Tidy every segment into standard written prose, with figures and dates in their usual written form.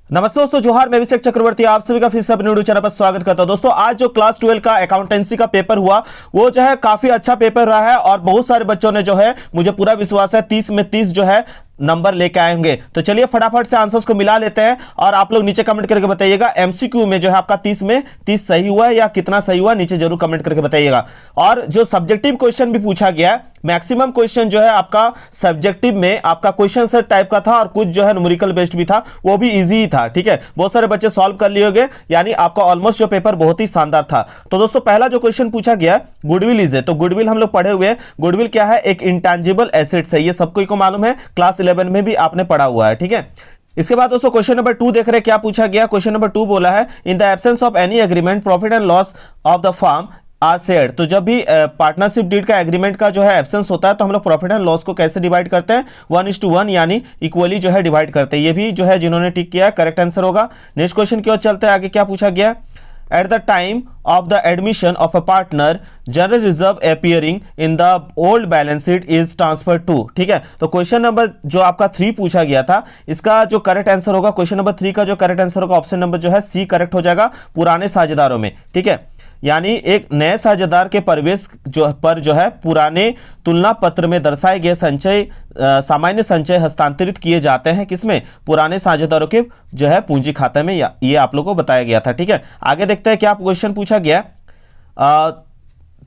नमस्ते दोस्तों, जोहार। मैं अभिषेक चक्रवर्ती आप सभी का फिर से अपने यूट्यूब चैनल पर स्वागत करता हूं। दोस्तों, आज जो क्लास 12 का अकाउंटेंसी का पेपर हुआ वो जो है काफी अच्छा पेपर रहा है और बहुत सारे बच्चों ने जो है, मुझे पूरा विश्वास है 30 में 30 जो है नंबर लेके आएंगे। तो चलिए फटाफट से आंसर्स को मिला लेते हैं और आप लोग नीचे कमेंट करके बताइएगा एमसीक्यू में जो है आपका 30 में 30 सही हुआ है या कितना सही हुआ, नीचे जरूर कमेंट करके बताइएगा। और जो सब्जेक्टिव क्वेश्चन भी पूछा गया है, मैक्सिमम क्वेश्चन जो है आपका सब्जेक्टिव में आपका क्वेश्चन सेट टाइप का था और कुछ जो है न्यूमेरिकल बेस्ड भी था, वो भी इजी ही था। ठीक है, बहुत सारे बच्चे सॉल्व कर लिए होंगे, यानी आपका ऑलमोस्ट जो पेपर बहुत ही शानदार था। तो दोस्तों, पहला जो क्वेश्चन पूछा गया गुडविल इज है, तो गुडविल हम लोग पढ़े हुए हैं। गुडविल क्या है? एक इंटेंजिबल एसेट्स है, ये सबको को मालूम है, क्लास 11 में भी आपने पढ़ा हुआ है। ठीक है, इसके बाद दोस्तों क्वेश्चन नंबर 2 देख रहे हैं, क्या पूछा गया। क्वेश्चन नंबर 2 बोला है in the absence of any agreement profit and loss of the firm are shared. तो जब भी पार्टनरशिप डीड का एग्रीमेंट का जो है एब्सेंस होता है तो हम लोग प्रॉफिट एंड लॉस को कैसे डिवाइड करते हैं? 1:1, यानी इक्वली जो है डिवाइड करते हैं। ये भी जो है जिन्होंने टिक किया है करेक्ट आंसर होगा। नेक्स्ट क्वेश्चन की ओर चलते हैं, आगे क्या पूछा गया। At the time of the admission of a partner, general reserve appearing in the old balance sheet is transferred to। ठीक है, तो क्वेश्चन नंबर जो आपका 3 पूछा गया था, इसका जो करेक्ट आंसर होगा, क्वेश्चन नंबर 3 का जो करेक्ट आंसर होगा ऑप्शन नंबर जो है सी करेक्ट हो जाएगा, पुराने साझेदारों में। ठीक है, यानी एक नए साझेदार के प्रवेश जो है पुराने तुलना पत्र में दर्शाए गए संचय सामान्य संचय हस्तांतरित किए जाते हैं, किसमें? पुराने साझेदारों के जो है पूंजी खाते में। ये आप लोगों को बताया गया था। ठीक है, आगे देखते हैं क्या क्वेश्चन पूछा गया।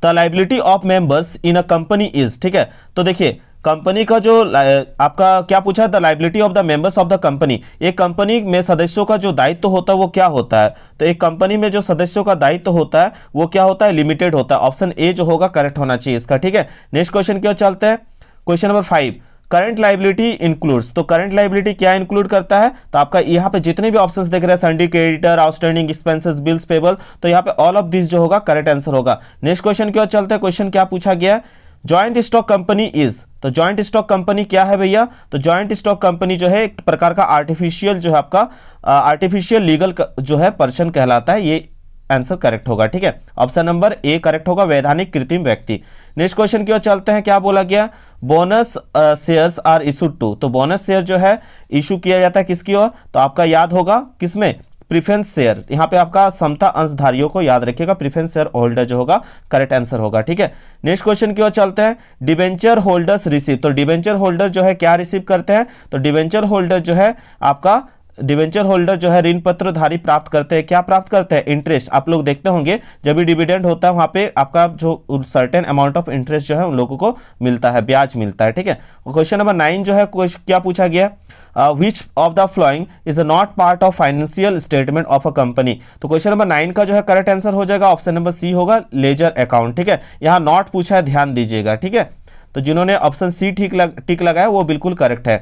The liability of members in a company is. ठीक है, तो देखिए कंपनी का जो आपका क्या पूछा, the liability of the members of the company. एक कंपनी में सदस्यों का जो दायित्व होता है वो क्या होता है? तो एक कंपनी में जो सदस्यों का दायित्व होता है वो क्या होता है? लिमिटेड होता है। ऑप्शन ए जो होगा करेक्ट होना चाहिए इसका। ठीक है, नेक्स्ट क्वेश्चन की ओर चलते हैं। Question number 5, current liability includes. तो करंट लायबिलिटी क्या इंक्लूड करता है? तो आपका यहाँ पे जितने भी ऑप्शंस देख रहे हैं, सन्डी creditor, outstanding expenses, bills payable, तो यहाँ पे ऑल ऑफ दिस जो होगा करेक्ट आंसर होगा। नेक्स्ट क्वेश्चन की ओर चलते हैं। क्वेश्चन क्या पूछा गया? Joint stock company is. तो जॉइंट स्टॉक कंपनी क्या है भैया? तो जॉइंट स्टॉक कंपनी जो है एक प्रकार का आर्टिफिशियल जो है आपका आर्टिफिशियल लीगल जो है पर्सन कहलाता है। ये आंसर करेक्ट होगा। ठीक है, ऑप्शन नंबर ए करेक्ट होगा, वैधानिक कृत्रिम व्यक्ति। नेक्स्ट क्वेश्चन की ओर चलते हैं, क्या बोला गया? Bonus shares are issued to. तो बोनस शेयर जो है इशू किया जाता है किसकी ओर? तो आपका याद होगा किसमें? Preference share. यहाँ पे आपका समता अंशधारियों को याद रखिएगा, प्रीफरेंस शेयर होल्डर जो होगा करेक्ट आंसर होगा। ठीक है, नेक्स्ट क्वेश्चन की ओर चलते हैं। Debenture holders receive. तो डिबेंचर होल्डर जो है क्या रिसीव करते हैं? तो डिबेंचर होल्डर जो है आपका डिबेंचर होल्डर जो है ऋण पत्रधारी प्राप्त करते हैं, क्या प्राप्त करते हैं? इंटरेस्ट। आप लोग देखते होंगे जब भी डिविडेंड होता है वहां पे आपका जो सर्टेन अमाउंट ऑफ इंटरेस्ट जो है उन लोगों को मिलता है, ब्याज मिलता है। ठीक है, क्वेश्चन नंबर 9 जो है क्या पूछा गया? Which of the following is not part of financial statement of a company. तो क्वेश्चन नंबर 9 का जो है करेक्ट आंसर हो जाएगा, ऑप्शन नंबर सी होगा, लेजर अकाउंट। ठीक है, यहाँ नॉट पूछा है, ध्यान दीजिएगा। ठीक है, तो जिन्होंने ऑप्शन सी टिक लगाया वो बिल्कुल करेक्ट है।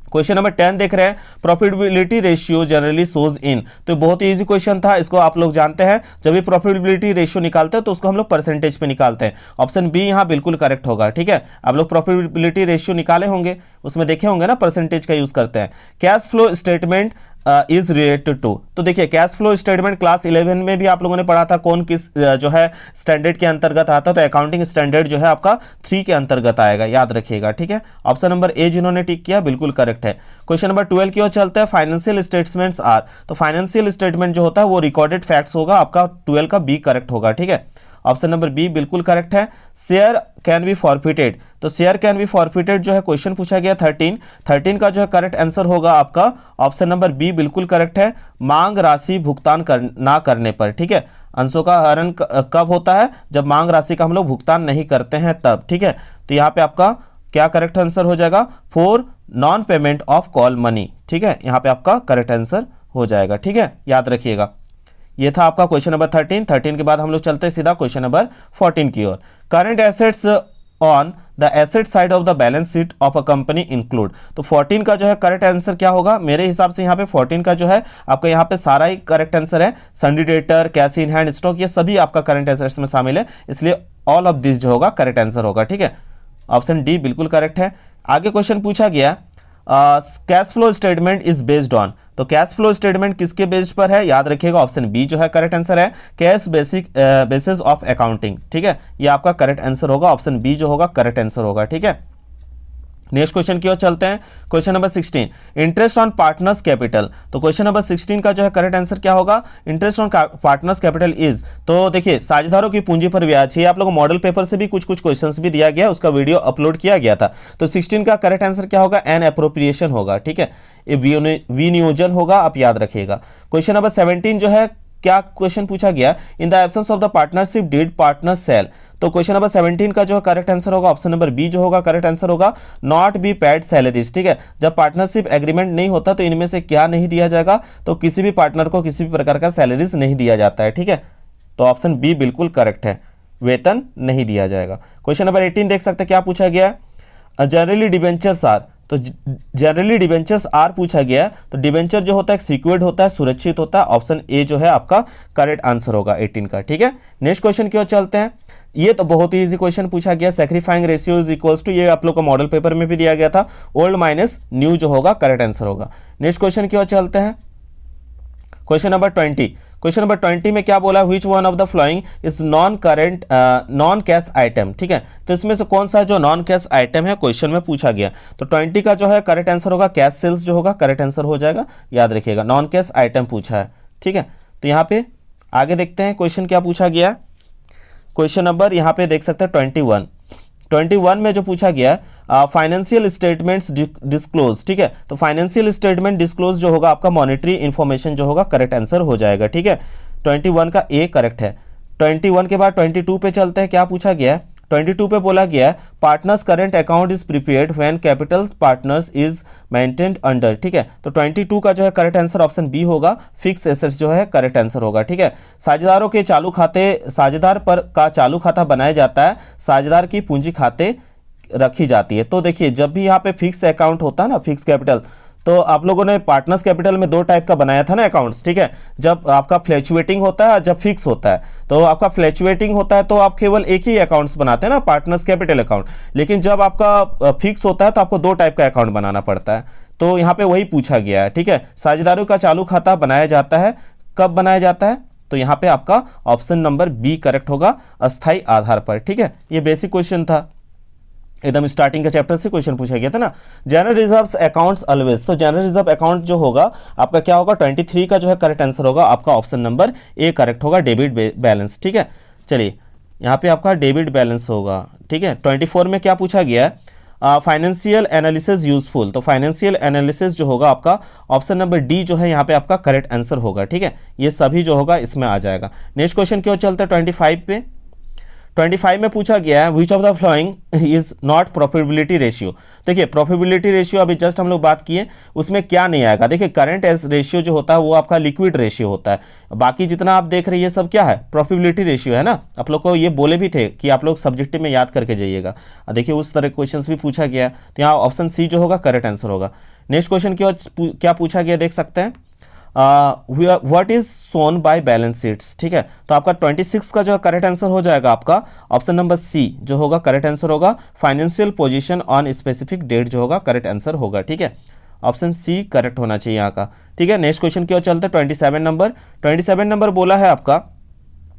क्वेश्चन नंबर 10 देख रहे हैं, प्रॉफिटेबिलिटी रेशियो जनरली सोज इन। तो बहुत ही इजी क्वेश्चन था, इसको आप लोग जानते हैं। जब भी प्रॉफिटेबिलिटी रेशियो निकालते हैं तो उसको हम लोग परसेंटेज पे निकालते हैं। ऑप्शन बी यहाँ बिल्कुल करेक्ट होगा। ठीक है, आप लोग प्रॉफिटेबिलिटी रेशियो निकाले होंगे, उसमें देखे होंगे ना, परसेंटेज का यूज करते हैं। Cash flow statement is related to. तो देखिए कैश फ्लो स्टेटमेंट क्लास 11 में भी आप लोगों ने पढ़ा था, कौन किस जो है स्टैंडर्ड के अंतर्गत आता है। तो अकाउंटिंग स्टैंडर्ड जो है आपका 3 के अंतर्गत आएगा, याद रखिएगा। ठीक है, ऑप्शन नंबर ए जिन्होंने टिक किया बिल्कुल करेक्ट है। क्वेश्चन नंबर 12 की ओर चलते हैं। Financial statements are. तो फाइनेंशियल स्टेटमेंट जो होता है वो रिकॉर्डेड फैक्ट्स होगा, आपका 12 का बी करेक्ट होगा। ठीक है, ऑप्शन नंबर बी बिल्कुल करेक्ट है। Share can be forfeited. तो शेयर कैन बी फॉरफिटेड जो है क्वेश्चन पूछा गया 13 का जो है करेक्ट आंसर होगा आपका ऑप्शन नंबर बी बिल्कुल करेक्ट है, मांग राशि भुगतान ना करने पर। ठीक है, अंशों का हरण कब होता है? जब मांग राशि का हम लोग भुगतान नहीं करते हैं तब। ठीक है, तो यहाँ पे आपका क्या करेक्ट आंसर हो जाएगा? For non payment of call money. ठीक है, यहाँ पे आपका करेक्ट आंसर हो जाएगा। ठीक है, याद रखिएगा। ये था आपका क्वेश्चन नंबर 13 के बाद हम लोग चलते हैं सीधा क्वेश्चन नंबर 14 की ओर। Current assets on the asset side of the balance sheet of a company include. तो 14 का जो है करेक्ट आंसर क्या होगा? मेरे हिसाब से यहाँ पे 14 का जो है आपका यहाँ पे सारा ही करेक्ट आंसर है। सन्डी debtor, cash in hand, stock, ये सभी आपका करंट एसेट्स में शामिल है, इसलिए ऑल ऑफ दिस जो होगा करेक्ट आंसर होगा। ठीक है, ऑप्शन डी बिल्कुल करेक्ट है। आगे क्वेश्चन पूछा गया cash flow statement is based on. तो कैश फ्लो स्टेटमेंट किसके बेस पर है? याद रखिएगा ऑप्शन बी जो है करेक्ट आंसर है, कैश बेसिस ऑफ अकाउंटिंग। ठीक है, ये आपका करेक्ट आंसर होगा, ऑप्शन बी जो होगा करेक्ट आंसर होगा। ठीक है, नेक्स्ट क्वेश्चन की ओर चलते हैं। Question number 16, interest on partners capital. तो क्वेश्चन नंबर 16 का जो है करेक्ट आंसर क्या होगा? Interest on partners capital is, तो देखिए साझेदारों की पूंजी पर ब्याज। ये आप लोगों को मॉडल पेपर से भी कुछ कुछ क्वेश्चंस भी दिया गया, उसका वीडियो अपलोड किया गया था। तो 16 का करेक्ट आंसर क्या होगा? एन एप्रोप्रिएशन होगा, ठीक है, विनियोजन होगा, आप याद रखिएगा। क्वेश्चन नंबर 17 जो है, क्या क्वेश्चन पूछा गया? In the absence of the partnership deed partner shall. तो क्वेश्चन नंबर 17 का जो है करेक्ट आंसर होगा ऑप्शन नंबर बी जो होगा करेक्ट आंसर होगा, नॉट बी पेड सैलरीज, ठीक है। जब पार्टनरशिप एग्रीमेंट नहीं होता तो इनमें से क्या नहीं दिया जाएगा? तो किसी भी पार्टनर को किसी भी प्रकार का सैलरीज नहीं दिया जाता है, ठीक है। तो ऑप्शन बी बिल्कुल करेक्ट है, वेतन नहीं दिया जाएगा। क्वेश्चन नंबर 18 देख सकते हैं, क्या पूछा गया? जनरली डिबेंचर्स आर, तो जनरली डिबेंचर्स आर पूछा गया है। तो डिबेंचर जो होता है सिक्योर्ड होता है, सुरक्षित होता है। ऑप्शन ए जो है आपका करेक्ट आंसर होगा 18 का, ठीक है। नेक्स्ट क्वेश्चन की ओर चलते हैं। ये तो बहुत ही इजी क्वेश्चन पूछा गया, सैक्रिफाइंग रेशियो इज इक्वल्स टू, ये आप लोग को मॉडल पेपर में भी दिया गया था, ओल्ड माइनस न्यू जो होगा करेक्ट आंसर होगा। नेक्स्ट क्वेश्चन की ओर चलते हैं। क्वेश्चन नंबर 20, क्वेश्चन नंबर 20 में क्या बोला? Which one of the following is non current non cash item, ठीक है। तो इसमें से कौन सा जो नॉन कैश आइटम है क्वेश्चन में पूछा गया। तो 20 का जो है करेक्ट आंसर होगा कैश सेल्स जो होगा करेक्ट आंसर हो जाएगा, याद रखिएगा, नॉन कैश आइटम पूछा है, ठीक है। तो यहाँ पे आगे देखते हैं क्वेश्चन क्या पूछा गया। क्वेश्चन नंबर यहाँ पे देख सकते हैं 21 में जो पूछा गया फाइनेंशियल स्टेटमेंट्स डिस्क्लोज, ठीक है। तो फाइनेंशियल स्टेटमेंट डिस्क्लोज जो होगा आपका मॉनेटरी इंफॉर्मेशन जो होगा करेक्ट आंसर हो जाएगा, ठीक है। 21 का ए करेक्ट है। 21 के बाद 22 पे चलते हैं, क्या पूछा गया है? 22 पे बोला गया है partners current account is prepared when capital partners is maintained under, ठीक है। तो 22 का जो है करेक्ट आंसर ऑप्शन बी होगा, फिक्स एसेट्स जो है करेक्ट आंसर होगा, ठीक है। साझेदारों के चालू खाते, साझेदार पर का चालू खाता बनाया जाता है, साझेदार की पूंजी खाते रखी जाती है। तो देखिए जब भी यहाँ पे फिक्स अकाउंट होता है ना, फिक्स कैपिटल, तो आप लोगों ने पार्टनर्स कैपिटल में दो टाइप का बनाया था ना अकाउंट्स, ठीक है। जब आपका फ्लैक्चुएटिंग होता है, जब फिक्स होता है। तो आपका फ्लैक्चुएटिंग होता है तो आप केवल एक ही अकाउंट्स बनाते हैं ना, पार्टनर्स कैपिटल अकाउंट। लेकिन जब आपका फिक्स होता है तो आपको दो टाइप का अकाउंट बनाना पड़ता है। तो यहाँ पे वही पूछा गया है, ठीक है। साझेदारों का चालू खाता बनाया जाता है, कब बनाया जाता है? तो यहाँ पे आपका ऑप्शन नंबर बी करेक्ट होगा, अस्थायी आधार पर, ठीक है। ये बेसिक क्वेश्चन था, एकदम स्टार्टिंग के चैप्टर से क्वेश्चन पूछा गया था ना। जनरल रिजर्व्स अकाउंट्स ऑलवेज, तो जनरल रिजर्व अकाउंट जो होगा आपका क्या होगा? 23 का जो है करेक्ट आंसर होगा आपका ऑप्शन नंबर ए करेक्ट होगा, डेबिट बैलेंस, ठीक है। चलिए यहाँ पे आपका डेबिट बैलेंस होगा, ठीक है। 24 में क्या पूछा गया है? फाइनेंशियल एनालिसिस यूजफुल, तो फाइनेंशियल एनालिसिस जो होगा आपका ऑप्शन नंबर डी जो है यहाँ पे आपका करेक्ट आंसर होगा, ठीक है। ये सभी जो होगा इसमें आ जाएगा। नेक्स्ट क्वेश्चन क्यों चलते हैं 25 पे। 25 में पूछा गया है which of the following is not profitability ratio. देखिए प्रॉफिटेबिलिटी रेशियो अभी जस्ट हम लोग बात किए, उसमें क्या नहीं आएगा? देखिए करंट एज रेशियो जो होता है वो आपका लिक्विड रेशियो होता है, बाकी जितना आप देख रहे हैं ये सब क्या है? प्रॉफिटेबिलिटी रेशियो है ना। आप लोग को ये बोले भी थे कि आप लोग सब्जेक्टिव में याद करके जाइएगा। देखिए उस तरह क्वेश्चन भी पूछा गया, तो यहाँ ऑप्शन सी जो होगा करेक्ट आंसर होगा। नेक्स्ट क्वेश्चन क्या पूछा गया देख सकते हैं, what is shown by balance sheets, ठीक है। तो आपका 26 का जो करेक्ट आंसर हो जाएगा आपका ऑप्शन नंबर सी जो होगा करेक्ट आंसर होगा, financial position on specific date जो होगा करेक्ट आंसर होगा, ठीक है। ऑप्शन सी करेक्ट होना चाहिए यहाँ का, ठीक है। नेक्स्ट क्वेश्चन की ओर चलते हैं 27 नंबर बोला है आपका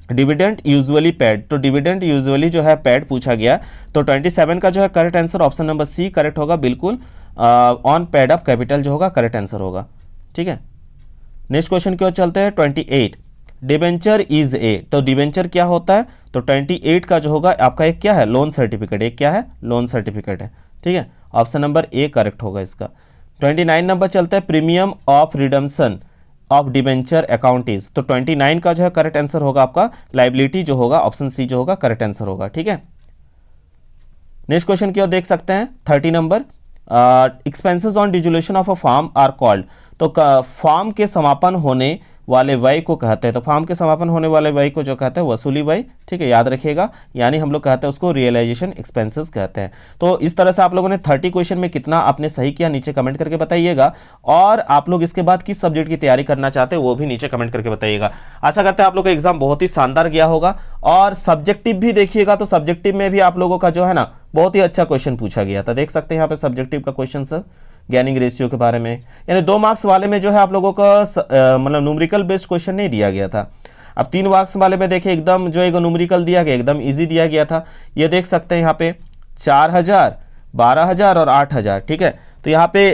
डिविडेंड यूजुअली पेड, तो डिविडेंड यूजुअली जो है पेड पूछा गया। तो 27 का जो है correct answer option number C correct होगा, बिल्कुल ऑन पेड अप कैपिटल जो होगा करेक्ट आंसर होगा, ठीक है। नेक्स्ट क्वेश्चन की ओर चलते हैं 28, डिबेंचर इज ए, तो डिबेंचर क्या होता है? तो 28 का जो होगा आपका एक क्या है? लोन सर्टिफिकेट, एक क्या है? लोन सर्टिफिकेट है, ठीक है। ऑप्शन नंबर ए करेक्ट होगा इसका। 29 नंबर चलता है premium of redemption of debenture account is, तो 29 का जो है करेक्ट आंसर होगा आपका लाइबिलिटी जो होगा ऑप्शन सी जो होगा करेक्ट आंसर होगा, ठीक है। नेक्स्ट क्वेश्चन की ओर देख सकते हैं 30 नंबर, expenses on dissolution of a firm are called, तो फार्म के समापन होने वाले व्यय को कहते हैं, तो फार्म के समापन होने वाले व्यय को जो कहते हैं वसूली व्यय, ठीक है, याद रखिएगा। यानी हम लोग कहते हैं उसको रियलाइजेशन एक्सपेंसेस कहते हैं। तो इस तरह से आप लोगों ने 30 क्वेश्चन में कितना आपने सही किया नीचे कमेंट करके बताइएगा, और आप लोग इसके बाद किस सब्जेक्ट की तैयारी करना चाहते हैं वो भी नीचे कमेंट करके बताइएगा। आशा करते हैं आप लोग का एग्जाम बहुत ही शानदार गया होगा, और सब्जेक्टिव भी देखिएगा तो सब्जेक्टिव में भी आप लोगों का जो है ना बहुत ही अच्छा क्वेश्चन पूछा गया था। देख सकते हैं यहाँ पे सब्जेक्टिव का क्वेश्चन सर गैनिंग रेशियो के बारे में, यानी 2 मार्क्स वाले में जो है आप लोगों का मतलब न्यूमेरिकल बेस्ड क्वेश्चन नहीं दिया गया था। अब 3 मार्क्स वाले में देखिए एकदम जो एक न्यूमेरिकल दिया गया एकदम इजी दिया गया था। ये देख सकते हैं यहाँ पे 4000 12,000 और 8,000, ठीक है। तो यहाँ पे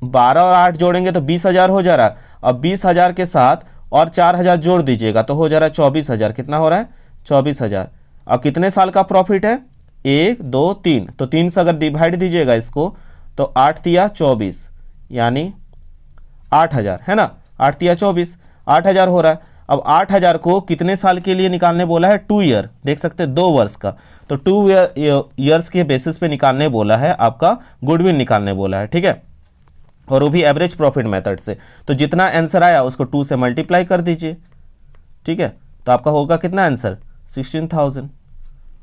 12 और 8 जोड़ेंगे तो 20,000 हो जा रहा है। अब 20,000 के साथ और 4,000 जोड़ दीजिएगा तो हो जा रहा है 24,000। कितना हो रहा है? 24,000। अब कितने साल का प्रॉफिट है? 1 2 3, तो 3 से अगर डिवाइड दीजिएगा इसको तो 8 तिया 24 यानी 8,000, है ना। 8 तिया 24, 8,000 हो रहा है। अब 8,000 को कितने साल के लिए निकालने बोला है? 2 ईयर, देख सकते हैं 2 वर्ष का। तो 2 ईयर्स के बेसिस पे निकालने बोला है, आपका गुडविल निकालने बोला है, ठीक है। और वो भी एवरेज प्रॉफिट मेथड से। तो जितना आंसर आया उसको 2 से मल्टीप्लाई कर दीजिए, ठीक है। तो आपका होगा कितना आंसर? 16,000।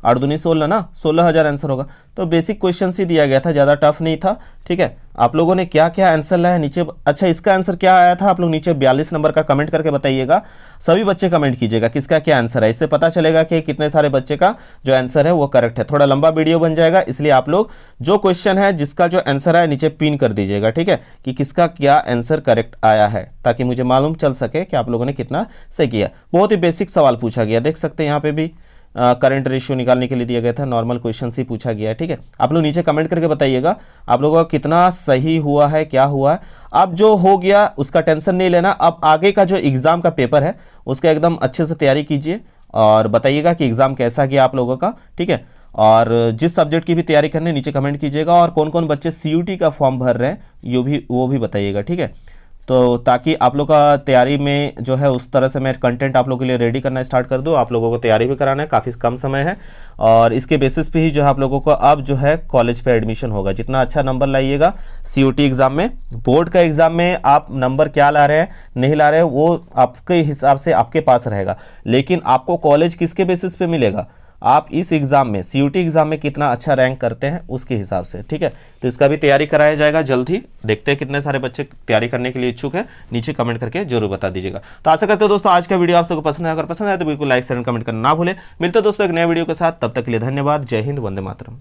8 दूनी 16 ना, 16,000 आंसर होगा। तो बेसिक क्वेश्चन ही दिया गया था, ज़्यादा टफ नहीं था, ठीक है। आप लोगों ने क्या क्या आंसर लाया नीचे? अच्छा, इसका आंसर क्या आया था आप लोग नीचे 42 नंबर का कमेंट करके बताइएगा। सभी बच्चे कमेंट कीजिएगा किसका क्या आंसर है, इससे पता चलेगा कि कितने सारे बच्चे का जो आंसर है वो करेक्ट है। थोड़ा लंबा वीडियो बन जाएगा, इसलिए आप लोग जो क्वेश्चन है जिसका जो आंसर है नीचे पिन कर दीजिएगा, ठीक है, कि किसका क्या आंसर करेक्ट आया है, ताकि मुझे मालूम चल सके कि आप लोगों ने कितना सही किया। बहुत ही बेसिक सवाल पूछा गया, देख सकते हैं यहाँ पे भी करंट रेशियो निकालने के लिए दिया गया था, नॉर्मल क्वेश्चन ही पूछा गया है, ठीक है। आप लोग नीचे कमेंट करके बताइएगा आप लोगों का कितना सही हुआ है, क्या हुआ है। अब जो हो गया उसका टेंशन नहीं लेना, अब आगे का जो एग्जाम का पेपर है उसका एकदम अच्छे से तैयारी कीजिए और बताइएगा कि एग्जाम कैसा गया आप लोगों का, ठीक है। और जिस सब्जेक्ट की भी तैयारी करने नीचे कमेंट कीजिएगा, और कौन कौन बच्चे CUT का फॉर्म भर रहे हैं वो भी बताइएगा, ठीक है। तो ताकि आप लोग का तैयारी में जो है उस तरह से मैं कंटेंट आप लोगों के लिए रेडी करना स्टार्ट कर दूं। आप लोगों को तैयारी भी कराना है, काफ़ी कम समय है, और इसके बेसिस पे ही जो है आप लोगों को अब जो है कॉलेज पे एडमिशन होगा। जितना अच्छा नंबर लाइएगा CUT एग्ज़ाम में, बोर्ड का एग्ज़ाम में आप नंबर क्या ला रहे हैं नहीं ला रहे हैं वो आपके हिसाब से आपके पास रहेगा, लेकिन आपको कॉलेज किसके बेसिस पे मिलेगा? आप इस एग्ज़ाम में CUT एग्ज़ाम में कितना अच्छा रैंक करते हैं उसके हिसाब से, ठीक है। तो इसका भी तैयारी कराया जाएगा जल्द ही। देखते हैं कितने सारे बच्चे तैयारी करने के लिए इच्छुक हैं, नीचे कमेंट करके जरूर बता दीजिएगा। तो आशा करते हो दोस्तों आज का वीडियो आप सबको पसंद है, अगर पसंद आए तो बिल्कुल लाइक शेयर कमेंट करना ना भूलें। मिलते हैं दोस्तों एक नए वीडियो के साथ, तब तक के लिए धन्यवाद। जय हिंद, वंदे मातरम।